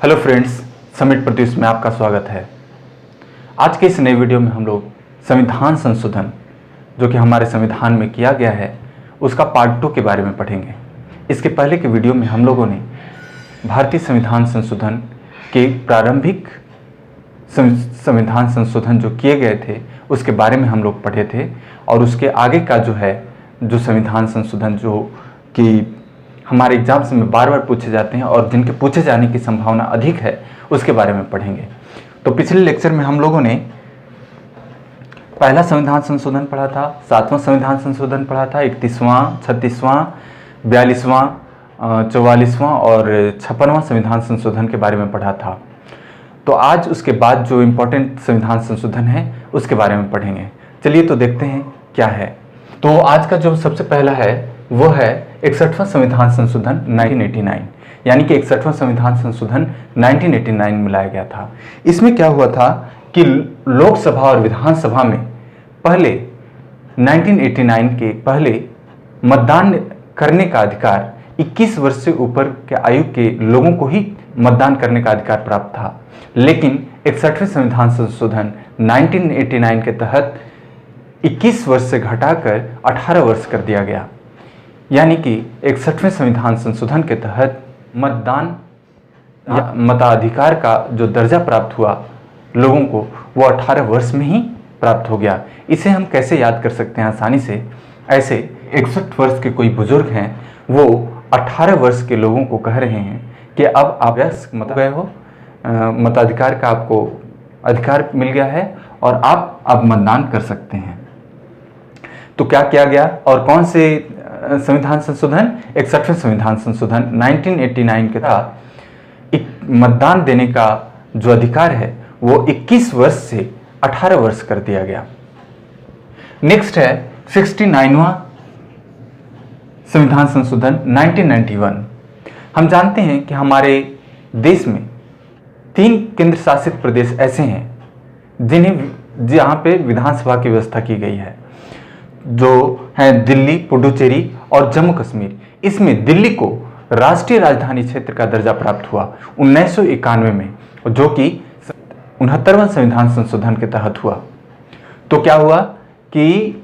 Hello friends, summit Pratyush में आपका स्वागत है। आज के इस नए वीडियो में हम लोग संविधान संशोधन जो कि हमारे संविधान में किया गया है उसका पार्ट 2 के बारे में पढ़ेंगे। इसके पहले के वीडियो में हम लोगों ने भारतीय संविधान संशोधन के प्रारंभिक संविधान संशोधन जो किए गए थे उसके बारे में हम लोग पढ़े थे, और उसके आगे का जो संविधान संशोधन जो कि हमारे एग्जाम्स में बार बार पूछे जाते हैं और जिनके पूछे जाने की संभावना अधिक है उसके बारे में पढ़ेंगे। तो पिछले लेक्चर में हम लोगों ने पहला संविधान संशोधन पढ़ा था, 7वां संविधान संशोधन पढ़ा था, 31वां, 36वां, 42वां, 44वां और 56वां संविधान संशोधन के बारे में पढ़ा था। तो आज उसके बाद जो इम्पोर्टेंट संविधान संशोधन है उसके बारे में पढ़ेंगे। चलिए तो देखते हैं क्या है। तो आज का जो सबसे पहला है वो है 61वां संविधान संशोधन 1989, यानी कि 61वां संविधान संशोधन 1989 में लाया गया था। इसमें क्या हुआ था कि लोकसभा और विधानसभा में पहले 1989 के पहले मतदान करने का अधिकार 21 वर्ष से ऊपर के आयु के लोगों को ही मतदान करने का अधिकार प्राप्त था, लेकिन 61वें संविधान संशोधन 1989 के तहत 21 वर्ष से घटाकर 18 वर्ष कर दिया गया। यानी कि 61वें संविधान संशोधन के तहत मतदान या मताधिकार का जो दर्जा प्राप्त हुआ लोगों को वो 18 वर्ष में ही प्राप्त हो गया। इसे हम कैसे याद कर सकते हैं आसानी से? ऐसे 61 वर्ष के कोई बुजुर्ग हैं, वो 18 वर्ष के लोगों को कह रहे हैं कि अब आप मत गए हो, मताधिकार का आपको अधिकार मिल गया है और आप अब मतदान कर सकते हैं। तो क्या किया गया और कौन से संविधान संशोधन? 61वें संविधान संशोधन 1989 के तहत मतदान देने का जो अधिकार है वो 21 वर्ष से 18 वर्ष कर दिया गया। नेक्स्ट है 69वां संविधान संशोधन 1991। हम जानते हैं कि हमारे देश में 3 केंद्र शासित प्रदेश ऐसे हैं जहां पे विधानसभा की व्यवस्था की गई है, जो है दिल्ली, पुडुचेरी और जम्मू कश्मीर। इसमें दिल्ली को राष्ट्रीय राजधानी क्षेत्र का दर्जा प्राप्त हुआ 1991 में, जो कि 69वां संविधान संशोधन के तहत हुआ। तो क्या हुआ कि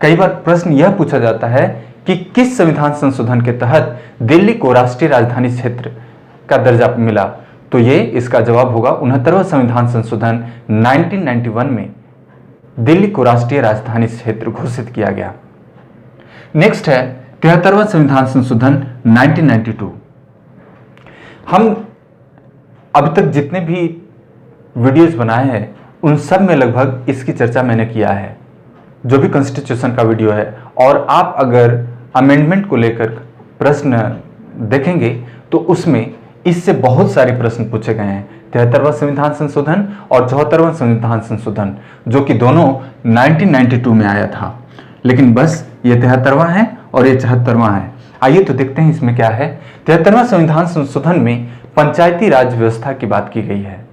कई बार प्रश्न यह पूछा जाता है कि किस संविधान संशोधन के तहत दिल्ली को राष्ट्रीय राजधानी क्षेत्र का दर्जा मिला? तो ये इसका जवाब होगा 69वां संविधान संशोधन 1991 में दिल्ली को राष्ट्रीय राजधानी क्षेत्र घोषित किया गया। नेक्स्ट है 73वां संविधान संशोधन 1992। हम अब तक जितने भी वीडियोस बनाए हैं उन सब में लगभग इसकी चर्चा मैंने किया है, जो भी कॉन्स्टिट्यूशन का वीडियो है। और आप अगर अमेंडमेंट को लेकर प्रश्न देखेंगे तो उसमें इससे बहुत सारे प्रश्न पूछे गए हैं। 73वां संविधान संशोधन और 74वां संविधान संशोधन, जो कि दोनों 1992 में आया था, लेकिन बस ये 73वां है और ये 74वां है। आइए तो देखते हैं इसमें क्या है। 73वां संविधान संशोधन में पंचायती राज व्यवस्था की बात की गई है।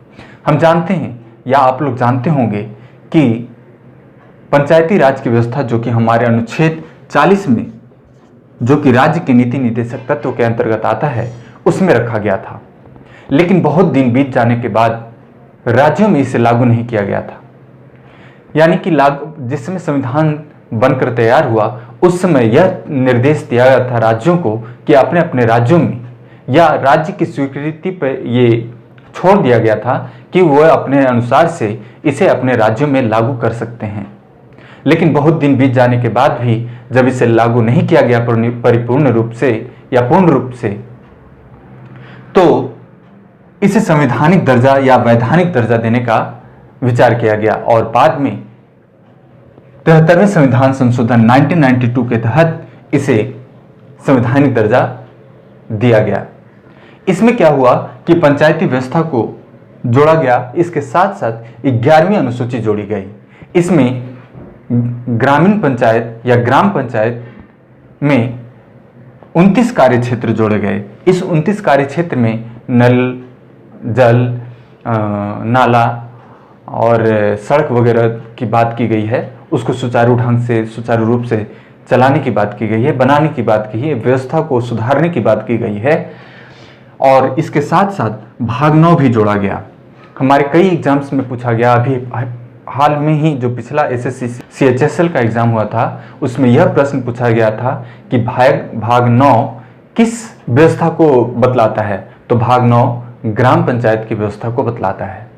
हम जानते हैं या आप लोग जानते होंगे कि पंचायती राज की व्यवस्था जो कि हमारे अनुच्छेद 40 में, जो कि राज्य के नीति निदेशक तत्व के अंतर्गत आता है, उसमें रखा गया था, लेकिन बहुत दिन बीत जाने के बाद राज्यों में इसे लागू नहीं किया गया था। यानी कि जिस समय संविधान बनकर तैयार हुआ उस समय यह निर्देश दिया गया था राज्यों को कि अपने अपने राज्यों में या राज्य की स्वीकृति पर ये छोड़ दिया गया था कि वह अपने अनुसार से इसे अपने राज्यों में लागू कर सकते हैं। लेकिन बहुत दिन बीत जाने के बाद भी जब इसे लागू नहीं किया गया परिपूर्ण रूप से या पूर्ण रूप से, तो इसे संवैधानिक दर्जा या वैधानिक दर्जा देने का विचार किया गया और बाद में 73वें संविधान संशोधन 1992 के तहत इसे संवैधानिक दर्जा दिया गया। इसमें क्या हुआ कि पंचायती व्यवस्था को जोड़ा गया, इसके साथ साथ 11वीं अनुसूची जोड़ी गई। इसमें ग्रामीण पंचायत या ग्राम पंचायत में 29 कार्य क्षेत्र जोड़े गए। इस 29 कार्य क्षेत्र में नल, जल, नाला और सड़क वगैरह की बात की गई है, उसको सुचारू ढंग से, सुचारू रूप से चलाने की बात की गई है, बनाने की बात की है, व्यवस्था को सुधारने की बात की गई है। और इसके साथ साथ भाग 9 भी जोड़ा गया। हमारे कई एग्जाम्स में पूछा गया, अभी हाल में ही जो पिछला एसएससी सीएचएसएल का एग्जाम हुआ था उसमें यह प्रश्न पूछा गया था कि भाग 9 किस व्यवस्था को बतलाता है, तो भाग 9 ग्राम पंचायत की व्यवस्था को बतलाता है।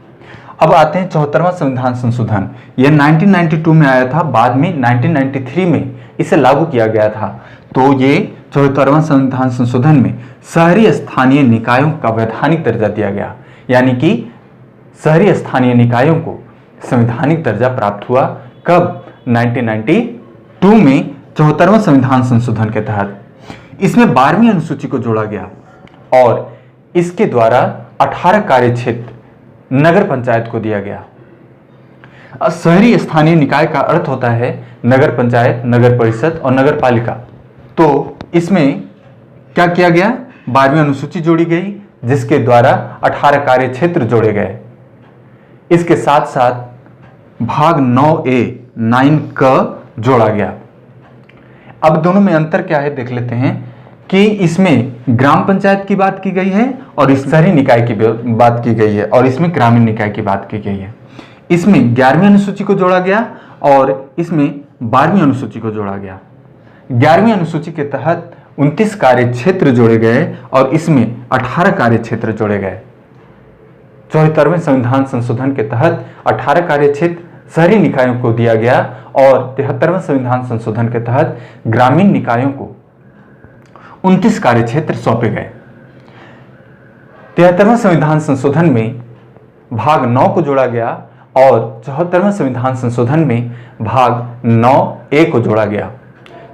अब आते हैं 74वां संविधान संशोधन। यह 1992 में आया था, बाद में 1993 में इसे लागू किया गया था। तो ये 74वां संविधान संशोधन में शहरी स्थानीय निकायों का वैधानिक दर्जा दिया गया, यानी कि शहरी स्थानीय निकायों को संवैधानिक दर्जा प्राप्त हुआ। कब? 1992 में 74वां संविधान संशोधन के तहत। इसमें 12वीं अनुसूची को जोड़ा गया और इसके द्वारा 18 कार्य क्षेत्र नगर पंचायत को दिया गया। शहरी स्थानीय निकाय का अर्थ होता है नगर पंचायत, नगर परिषद और नगर पालिका। तो इसमें क्या किया गया? 12वीं अनुसूची जोड़ी गई जिसके द्वारा 18 कार्य क्षेत्र जोड़े गए। इसके साथ साथ भाग 9A 9 क जोड़ा गया। अब दोनों में अंतर क्या है देख लेते हैं कि इसमें ग्राम पंचायत की बात की गई है और इस शहरी निकाय की बात की गई है और इसमें ग्रामीण निकाय की बात की गई है। इसमें 11वीं अनुसूची को जोड़ा गया और इसमें 12वीं अनुसूची को जोड़ा गया। 11वीं अनुसूची के तहत 29 कार्य क्षेत्र जोड़े गए और इसमें 18 कार्य क्षेत्र जोड़े गए। 74वें संविधान संशोधन के तहत 18 कार्य क्षेत्र शहरी निकायों को दिया गया और 73वें संविधान संशोधन के तहत ग्रामीण निकायों को 29 कार्य क्षेत्र सौंपे गए। 73वें संविधान संशोधन में भाग 9 को जोड़ा गया और 74वें संविधान संशोधन में भाग 9A को जोड़ा गया।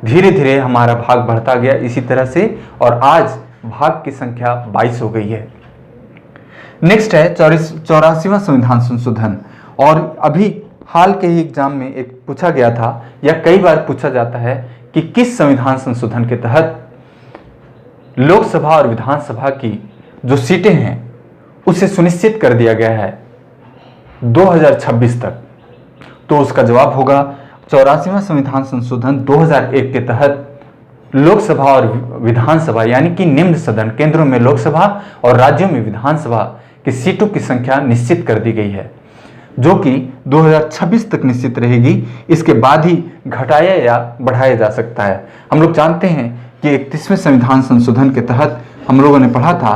धीरे धीरे हमारा भाग बढ़ता गया इसी तरह से और आज भाग की संख्या 22 हो गई है। नेक्स्ट है 84वां संविधान संशोधन। और अभी हाल के ही एग्जाम में एक पूछा गया था या कई बार पूछा जाता है कि किस संविधान संशोधन के तहत लोकसभा और विधानसभा की जो सीटें हैं उसे सुनिश्चित कर दिया गया है 2026 तक। तो उसका जवाब होगा 84वां संविधान संशोधन 2001 के तहत लोकसभा और विधानसभा यानी कि निम्न सदन केंद्रों में लोकसभा और राज्यों में विधानसभा की सीटों की संख्या निश्चित कर दी गई है, जो कि 2026 तक निश्चित रहेगी। इसके बाद ही घटाया या बढ़ाया जा सकता है। हम लोग जानते हैं कि 31वें संविधान संशोधन के तहत हम लोगों ने पढ़ा था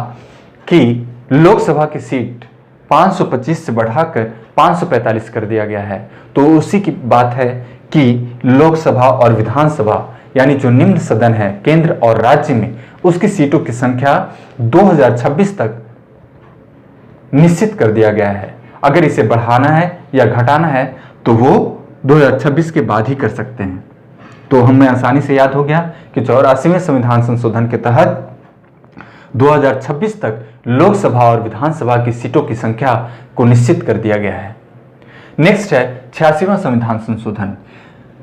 कि लोकसभा की सीट 525 से बढ़ाकर 545 कर दिया गया है। तो उसी की बात है कि लोकसभा और विधानसभा यानी जो निम्न सदन है केंद्र और राज्य में उसकी सीटों की संख्या 2026 तक निश्चित कर दिया गया है। अगर इसे बढ़ाना है या घटाना है तो वो 2026 के बाद ही कर सकते हैं। तो हमें आसानी से याद हो गया कि 84वें संविधान संशोधन के तहत 2026 तक लोकसभा और विधानसभा की सीटों की संख्या को निश्चित कर दिया गया है। नेक्स्ट है 86वां संविधान संशोधन।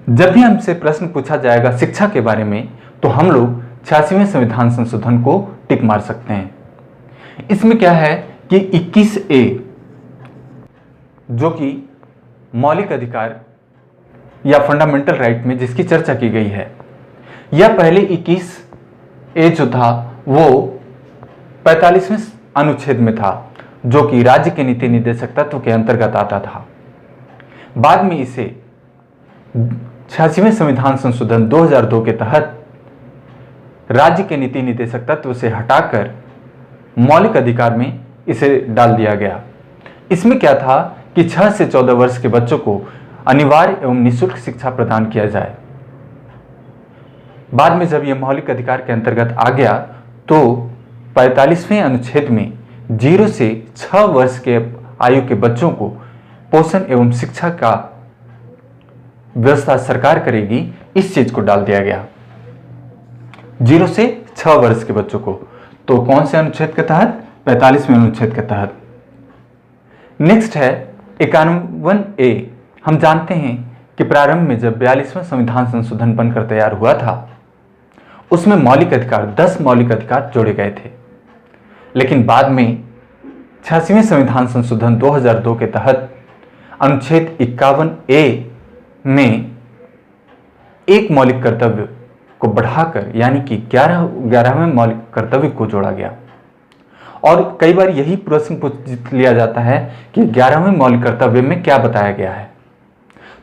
जब भी हमसे प्रश्न पूछा जाएगा शिक्षा के बारे में तो हम लोग 86वें संविधान संशोधन को टिक मार सकते हैं। इसमें क्या है कि 21A जो कि मौलिक अधिकार या फंडामेंटल राइट में जिसकी चर्चा की गई है, यह पहले 21A जो था वो 45वें अनुच्छेद में था जो कि राज्य के नीति निर्देशक तत्व के अंतर्गत आता था। बाद में इसे 86वें संविधान संशोधन 2002 के तहत राज्य के नीति निर्देशक तत्व से हटाकर मौलिक अधिकार में इसे डाल दिया गया। इसमें क्या था कि 6 से 14 वर्ष के बच्चों को अनिवार्य एवं निःशुल्क शिक्षा प्रदान किया जाए। बाद में जब यह मौलिक अधिकार के अंतर्गत आ गया तो 45वें अनुच्छेद में 0 से 6 वर्ष के आयु के बच्चों को पोषण एवं शिक्षा का व्यवस्था सरकार करेगी, इस चीज को डाल दिया गया 0 से 6 वर्ष के बच्चों को। तो कौन से अनुच्छेद के तहत? 45वें अनुच्छेद के तहत। नेक्स्ट है 51A। हम जानते हैं कि प्रारंभ में जब 42वां संविधान संशोधन बनकर तैयार हुआ था उसमें मौलिक अधिकार 10 मौलिक अधिकार जोड़े गए थे, लेकिन बाद में 86वें संविधान संशोधन 2002 के तहत अनुच्छेद 51A में एक मौलिक कर्तव्य को बढ़ाकर यानी कि 11वें मौलिक कर्तव्य को जोड़ा गया और कई बार यही प्रश्न पूछ लिया जाता है कि 11वें मौलिक कर्तव्य में क्या बताया गया है।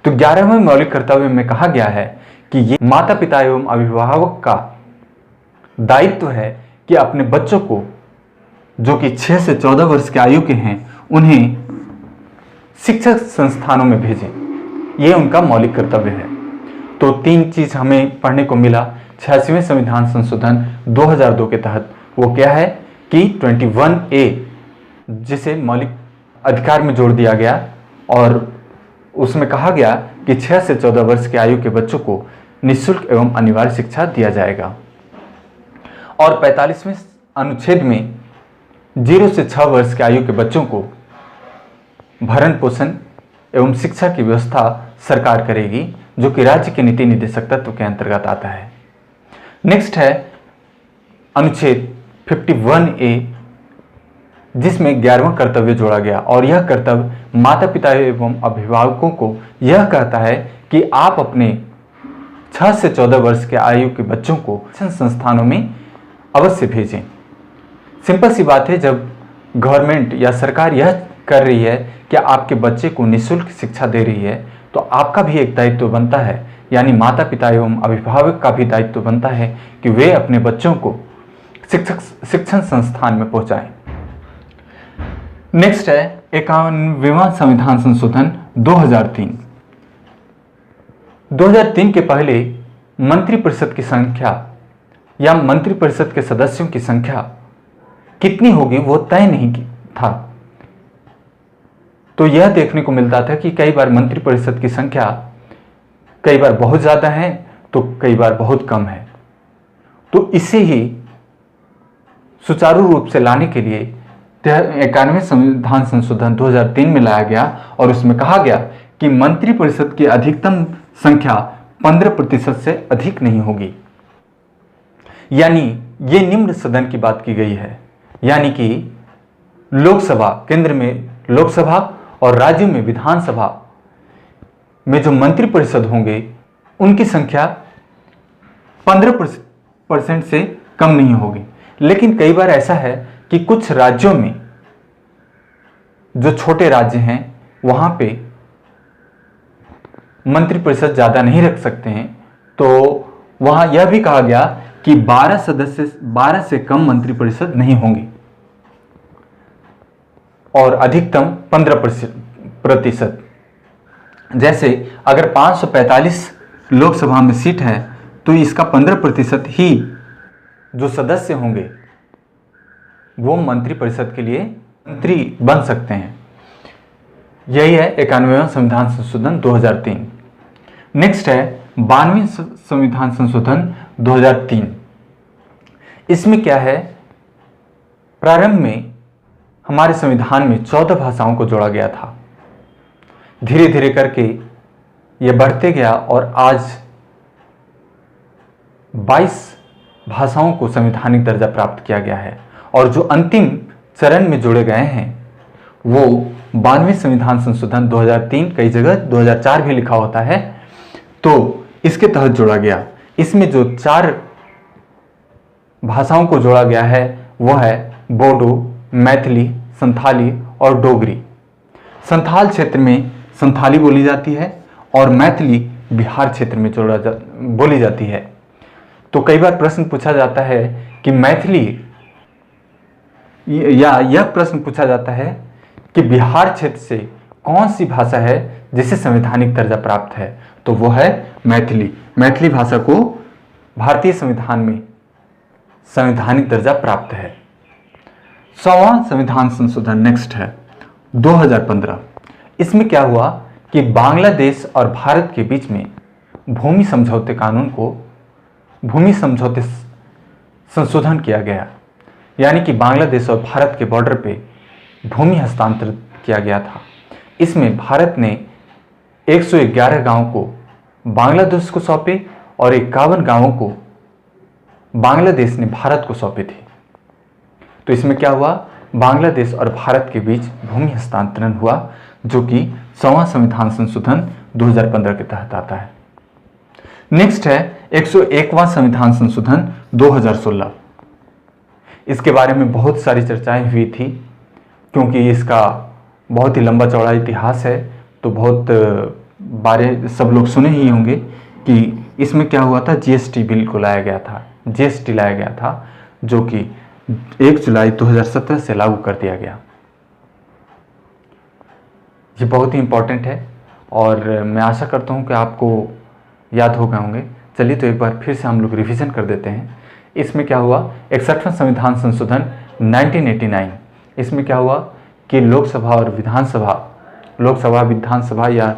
तो 11वें मौलिक कर्तव्य में कहा गया है कि ये माता पिता एवं अभिभावक का दायित्व है कि अपने बच्चों को जो कि 6 से 14 वर्ष की आयु के हैं उन्हें शिक्षक संस्थानों में भेजें। यह उनका मौलिक कर्तव्य है। तो 3 चीज हमें पढ़ने को मिला 86वें संविधान संशोधन 2002 के तहत। वो क्या है कि 21A जिसे मौलिक अधिकार में जोड़ दिया गया और उसमें कहा गया कि 6 से 14 वर्ष की आयु के बच्चों को निःशुल्क एवं अनिवार्य शिक्षा दिया जाएगा। और 45वें अनुच्छेद में 0 से 6 वर्ष की आयु के बच्चों को भरण पोषण एवं शिक्षा की व्यवस्था सरकार करेगी, जो कि राज्य के नीति निदेशक तत्व के अंतर्गत आता है। नेक्स्ट है अनुच्छेद 51A जिसमें 11वां कर्तव्य जोड़ा गया और यह कर्तव्य माता पिता एवं अभिभावकों को यह कहता है कि आप अपने 6 से 14 वर्ष के आयु के बच्चों को शिक्षण संस्थानों में अवश्य भेजें। सिंपल सी बात है, जब गवर्नमेंट या सरकार यह कर रही है कि आपके बच्चे को निःशुल्क शिक्षा दे रही है, तो आपका भी एक दायित्व बनता है, यानी माता पिता एवं अभिभावक का भी दायित्व बनता है कि वे अपने बच्चों को शिक्षण संस्थान में पहुंचाएं। नेक्स्ट है 51वां संविधान संशोधन 2003। 2003 के पहले मंत्रिपरिषद की संख्या या मंत्रिपरिषद के सदस्यों की संख्या कितनी होगी वो तय नहीं था। तो यह देखने को मिलता था कि कई बार मंत्रिपरिषद की संख्या कई बार बहुत ज्यादा है तो कई बार बहुत कम है। तो इसे ही सुचारू रूप से लाने के लिए 91वें संविधान संशोधन 2003 में लाया गया और उसमें कहा गया कि मंत्रिपरिषद की अधिकतम संख्या 15% से अधिक नहीं होगी। यानी ये निम्न सदन की बात की गई है, यानी कि लोकसभा, केंद्र में लोकसभा और राज्यों में विधानसभा में जो मंत्रिपरिषद होंगे उनकी संख्या 15% से कम नहीं होगी। लेकिन कई बार ऐसा है कि कुछ राज्यों में जो छोटे राज्य हैं वहां पे मंत्रिपरिषद ज्यादा नहीं रख सकते हैं, तो वहां यह भी कहा गया कि 12 से कम मंत्रिपरिषद नहीं होंगे और अधिकतम 15%। जैसे अगर 545 लोकसभा में सीट है तो इसका 15% ही जो सदस्य होंगे वो मंत्रिपरिषद के लिए मंत्री बन सकते हैं। यही है 91वां संविधान संशोधन 2003। नेक्स्ट है 92वें संविधान संशोधन 2003। इसमें क्या है, प्रारंभ में हमारे संविधान में 14 भाषाओं को जोड़ा गया था। धीरे धीरे करके यह बढ़ते गया और आज 22 भाषाओं को संवैधानिक दर्जा प्राप्त किया गया है। और जो अंतिम चरण में जोड़े गए हैं वो 92वें संविधान संशोधन 2003, कई जगह 2004 भी लिखा होता है, तो इसके तहत जोड़ा गया। इसमें जो 4 भाषाओं को जोड़ा गया है वो है बोडो, मैथिली, संथाली और डोगरी। संथाल क्षेत्र में संथाली बोली जाती है और मैथिली बिहार क्षेत्र में बोली जाती है। तो कई बार प्रश्न पूछा जाता है कि मैथिली, या यह प्रश्न पूछा जाता है कि बिहार क्षेत्र से कौन सी भाषा है जिसे संवैधानिक दर्जा प्राप्त है, तो वो है मैथिली। मैथिली भाषा को भारतीय संविधान में संवैधानिक दर्जा प्राप्त है। 100वां संविधान संशोधन नेक्स्ट है 2015। इसमें क्या हुआ कि बांग्लादेश और भारत के बीच में भूमि समझौते कानून को भूमि समझौते संशोधन किया गया, यानी कि बांग्लादेश और भारत के बॉर्डर पे भूमि हस्तांतरित किया गया था। इसमें भारत ने 111 गांवों को बांग्लादेश को सौंपे और 51 गांवों को बांग्लादेश ने भारत को सौंपे थे। तो इसमें क्या हुआ, बांग्लादेश और भारत के बीच भूमि हस्तांतरण हुआ, जो कि 100वां संविधान संशोधन 2015 के तहत आता है। नेक्स्ट है 101वां संविधान संशोधन 2016। इसके बारे में बहुत सारी चर्चाएं हुई थी, क्योंकि इसका बहुत ही लंबा चौड़ा इतिहास है। तो बहुत बारे सब लोग सुने ही होंगे कि इसमें क्या हुआ था, जीएसटी बिल को लाया गया था, जीएसटी लाया गया था, जो कि 1 जुलाई 2017 से लागू कर दिया गया। ये बहुत ही इम्पोर्टेंट है और मैं आशा करता हूँ कि आपको याद हो गए होंगे। चलिए तो एक बार फिर से हम लोग रिवीजन कर देते हैं। इसमें क्या हुआ, 61वां संविधान संशोधन 1989, इसमें क्या हुआ कि लोकसभा और विधानसभा, लोकसभा विधानसभा या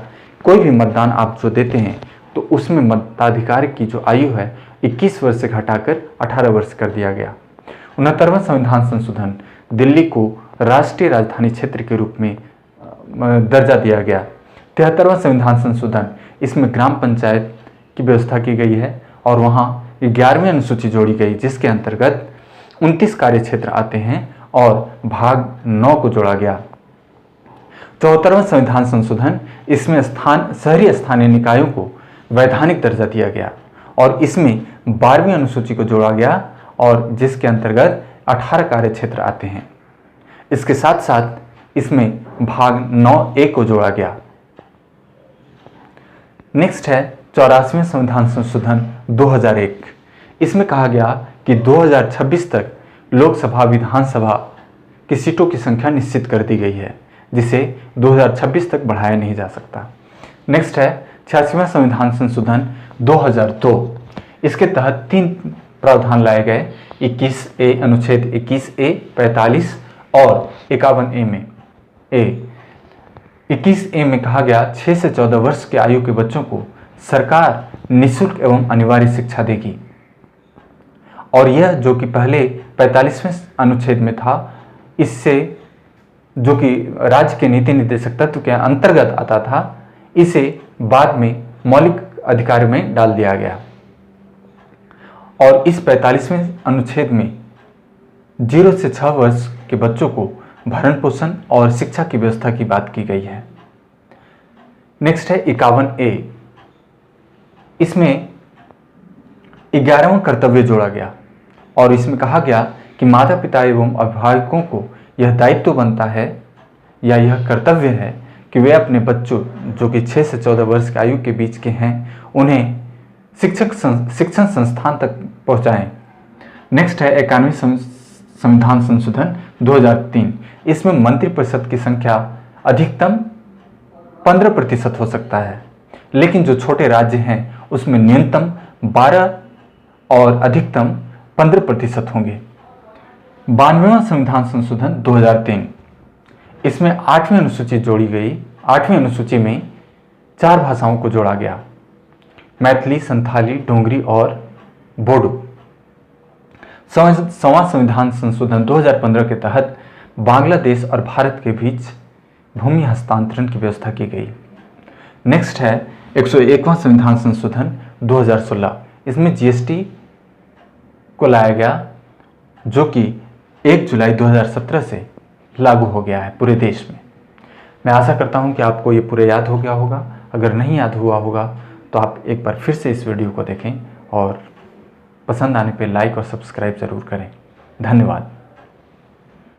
कोई भी मतदान आप जो देते हैं तो उसमें मताधिकार की जो आयु है 21 वर्ष से घटाकर 18 वर्ष कर दिया गया। 69वां संविधान संशोधन, दिल्ली को राष्ट्रीय राजधानी क्षेत्र के रूप में दर्जा दिया गया। 73वां संविधान संशोधन, इसमें ग्राम पंचायत की व्यवस्था की गई है और वहाँ 11वीं अनुसूची जोड़ी गई, जिसके अंतर्गत 29 कार्य क्षेत्र आते हैं और भाग 9 को जोड़ा गया। 74वां संविधान संशोधन, इसमें शहरी स्थानीय निकायों को वैधानिक दर्जा दिया गया और इसमें 12वीं अनुसूची को जोड़ा गया और जिसके अंतर्गत 18 कार्य क्षेत्र आते हैं। इसके साथ साथ इसमें भाग 9A को जोड़ा गया। नेक्स्ट है 84वें संविधान संशोधन 2001, इसमें कहा गया कि 2026 तक लोकसभा विधानसभा की सीटों की संख्या निश्चित कर दी गई है, जिसे 2026 तक बढ़ाया नहीं जा सकता। नेक्स्ट है 86वां संविधान संशोधन 2002, इसके तहत 3 प्रावधान लाए गए, 21A, अनुच्छेद 21A, 45 और 51A में। 21A में कहा गया 6 से 14 वर्ष की आयु के बच्चों को सरकार निःशुल्क एवं अनिवार्य शिक्षा देगी और यह जो कि पहले 45वें अनुच्छेद में था, इससे जो कि राज्य के नीति निर्देशक तत्व के अंतर्गत आता था, इसे बाद में मौलिक अधिकार में डाल दिया गया और इस 45वें अनुच्छेद में 0 से 6 वर्ष के बच्चों को भरण पोषण और शिक्षा की व्यवस्था की बात की गई है। नेक्स्ट है 51A, इसमें 11वां कर्तव्य जोड़ा गया और इसमें कहा गया कि माता पिता एवं अभिभावकों को यह दायित्व बनता है या यह कर्तव्य है कि वे अपने बच्चों जो कि 6 से 14 वर्ष की आयु के बीच के हैं उन्हें शिक्षण संस्थान तक पहुंचाएं। नेक्स्ट है 91वें संविधान संशोधन 2003, इसमें मंत्रिपरिषद की संख्या अधिकतम 15% हो सकता है, लेकिन जो छोटे राज्य हैं उसमें न्यूनतम 12 और अधिकतम 15% होंगे। 92वां संविधान संशोधन 2003, इसमें 8वीं अनुसूची जोड़ी गई। 8वीं अनुसूची में 4 भाषाओं को जोड़ा गया, मैथिली, संथाली, डोगरी और बोडो। 100वां संविधान संशोधन 2015 के तहत बांग्लादेश और भारत के बीच भूमि हस्तांतरण की व्यवस्था की गई। नेक्स्ट है 101वां संविधान संशोधन 2016, इसमें जीएसटी को लाया गया, जो कि 1 जुलाई 2017 से लागू हो गया है पूरे देश में। मैं आशा करता हूं कि आपको ये पूरे याद हो गया होगा। अगर नहीं याद हुआ होगा तो आप एक बार फिर से इस वीडियो को देखें और पसंद आने पे लाइक और सब्सक्राइब ज़रूर करें। धन्यवाद।